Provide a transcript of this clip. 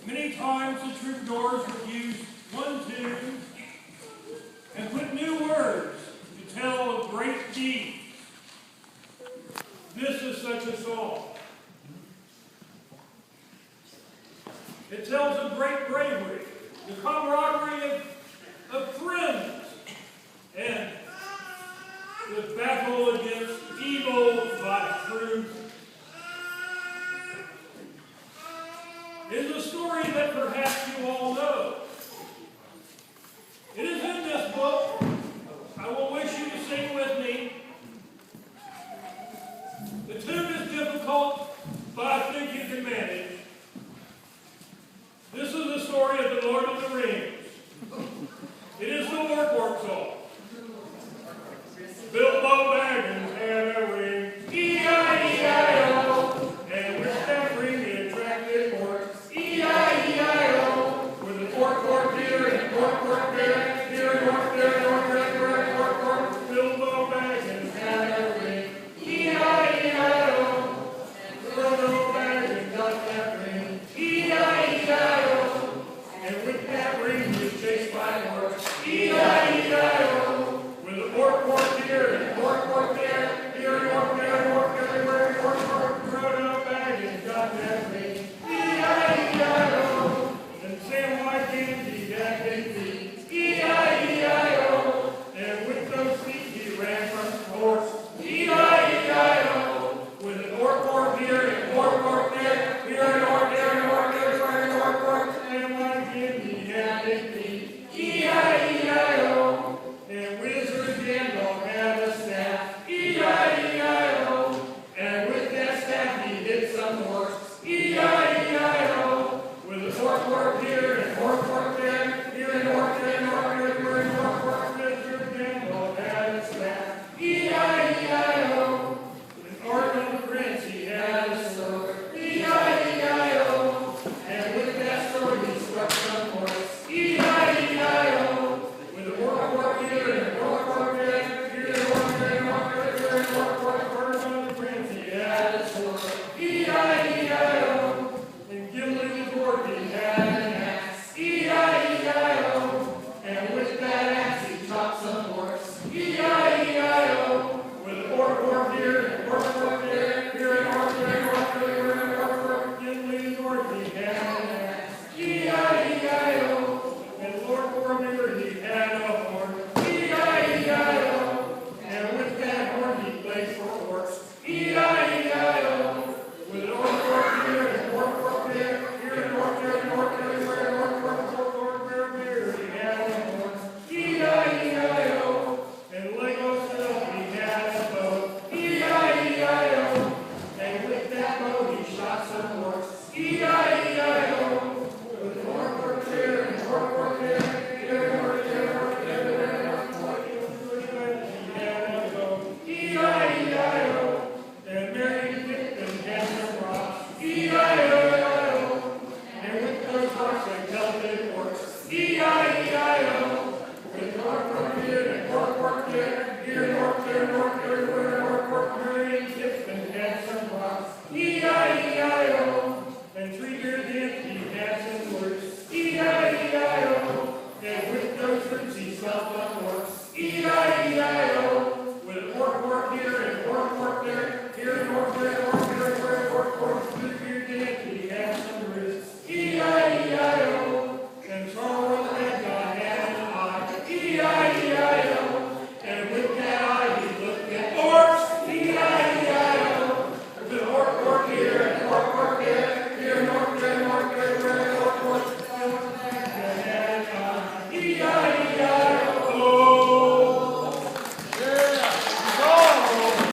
Many times the troubadours would use one tune and put new words to tell of great deeds. This is such a song. It tells of great bravery, the camaraderie of friends, and the battle against evil by truth. It is a story that perhaps you all know. It is in this book. I will wish you to sing with me. The tune is difficult, but I think you can manage. This is the story of the Lord of the Rings. It is the Warfork song. Bilbo Baggins had a ring, E-I-E-I-O, and with that ring he attracted orcs, E-I-E-I-O, with a fork here and fork there, here and orc there, and orc there, fork, Bilbo Baggins had a ring, E-I-E-I-O, and Frodo Baggins got that ring, E-I-E-I-O, and with that ring he was chased by orcs, E-I-E-I-o, with a fork here and fork there, here and orc there, and orc everywhere, fork, Frodo Baggins got that ring, E-I-E-I-o, and Samwise Gamgee had big feet, E-I-E-I-o, and with those feet he ran from the horse, E-I-E-I-o, with an orc here and fork there, here and orc there, and orc everywhere, and orc, Samwise Gamgee had big feet, E-I-E-I-o, and Wizard Gandalf had a staff, E-I-E-I-o, and with that staff he hit some horse, E-I-E-I-o, with a fork here and fork there, here and orc there, and orc everywhere, and orc, Wizard Gandalf had a staff, E-I-E-I-o, and Arthur the Prince he had a sword, E-I-E-I-o, and with that sword he struck some horse, E-I-E-I-o, with a fork here and fork there, here and orc there, and orc everywhere, and orc, Arthur the Prince he had a sword, E-I-E-I-o, and Gimli the dwarf he had an axe, E-I-E-I-o, and with that axe he chopped some horse, E-I-E-I-o, with a fork here and fork there, here and orc there, and orc everywhere, and orc, Gimli the dwarf he had an axe, E-I-E-I-o, and Lord Boromir he had a horn, E-I-E-I-o, and with that horn he played for orcs, E-I-E-I-o, with an orc here and fork there, here and orc there, and orc everywhere, and orc, Boromir he had a horn, E-I-E-I-o, and Legolas he had a bow, E-I-E-I-o, and with that bow he shot some orcs, E-I-E-I-o.